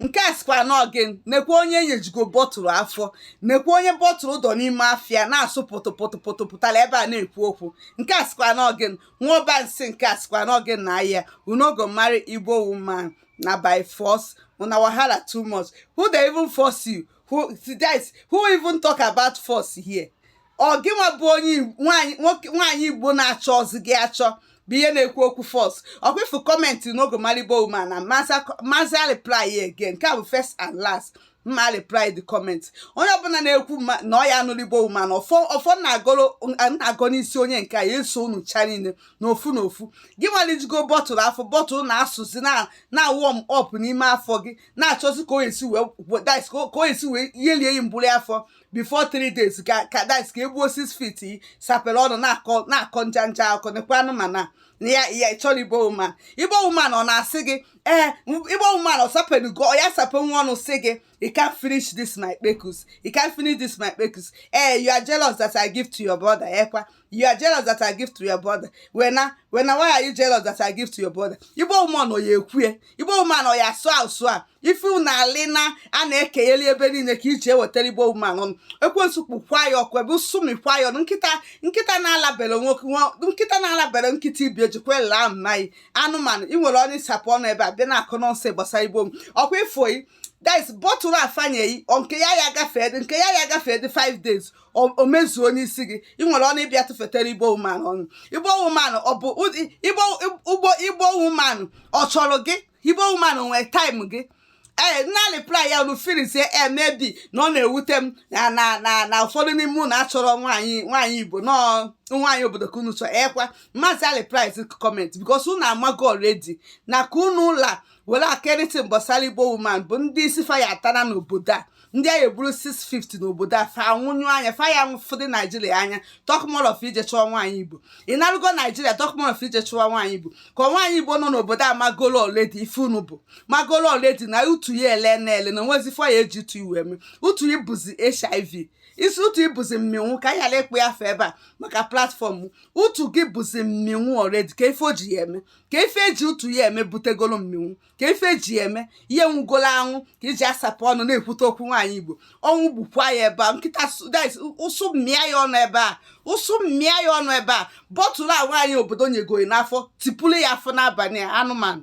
nke a sikwa n'oge nekwa onye nyejigo bọtụlụ afọ nekwa onye bọtụlụ dọ n'ime afịa na-asụ pụtụ pụtara ebe a na-ekwu okwu nke a sikwa n'oge nwaọba nsị nke a sikwa n'oge na ahịa unogo marry Igbo woman na by force una wahala too much. Who they even force you? Who even talk about force here? Ọ gị nwa bụ onye nwaanyị Igbo na-achọ ọzi gị achọ bụ ihe na-ekwu okwu force. Ọkwa ifu comment n'oge marry Igbo woman na maza reply again. Nke a bụ first and last. Mma reply the comment. Onye ọbụla na-ekwu na ọ ya anụrụ Igbo woman ọfọ na-agọ n'isi onye nke a eso unu cha niile n'ofu gị nwalijigo bọtụlụ afọ bọtụlụ na-asụzi na warm up n'ime afọ gị na-achọzi ka o esi wee yelie yi mbụrụ afọ before 3 days ka egbuo 6 feet sapere ọnụ na-akọ njanja akọ nekwa anụmana ya chọrọ Igbo woman. Igbo woman ọ na-asị gị Igbo woman ọ sapenugo ọ ya sape nwa ọnụ sị gị you can't finish this my kpekus. You can't finish this my kpekus. You are jealous that I give to your brother. You are jealous that I give to your brother. Why are you jealous that I give to your brother? Igbo woman o ya ekwe. Igbo woman o ya so a. If you na alina a na-ekeyeli ebe niile ka iji ewetara Igbo woman ọnụ. Ekwensu kpụkwa ya ọkwa bụ sumikwa ya ọnụ. Nkịta na-alabere nwoke nkịta na-alabere nkịta ibi ejikwa laa mmaghị anụmanụ ị nwere ọnụ ịsapụ ọnụ ebe a bịa na-akọ nọnsị gbasara Igbo m ọkwa ifoyi that is bottle afanyeghị nke ya gafee 5 days o mezuo n'isi gị ị nwere ọnụ ịbịa tụfetara Igbo woman ọnụ. Igbo woman ọ bụ Igbo woman ọ chọrọ gị? Igbo woman nwere time gị na reply ya unu finizie maybe na ọ na-ewute m na ụfọdụ n'ime unu achọrọ nwaanyị Igbo nwaanyị obodo ka unu chọọ maazị reply comment because unu amago already na ka unu ụla were akeritin gbasara Igbo woman bụ ndị isi faya atana n'obodo a ndị a eburu 650 n'obodo a fa nwụnyụ anya faya nwụfụdị Naijiria anya talk more of ije chụọ nwaanyị Igbo ị na-arụgo Naijiria talk more of ije chụọ nwaanyị Igbo ka nwaanyị Igbo nọ n'obodo a magolo already ife unu bụ magolo already na utu ya ele na nwezi fọ ya eji utu iwe eme utu ibuzi HIV isi utu ibuzi mmịnwụ ka ya lekpe ya fe ebe a maka platform utu gị buzi mmịnwụ already ka ife o ji ya eme ka ife eji utu ya eme butegolo mmịnwụ ka ife eji ya eme ihe nwugolo anwụ ka iji asapụ ọnụ na-ekwute okwu nwaanyị Igbo ọnwụ gbukwa ya ebe a nkịta ụsụ mmịa ya ọnụ ebe a bọtụlụ a nwaanyị obodo nyegoro n'afọ tipụlụ ya afọ n'abalị a anụmanụ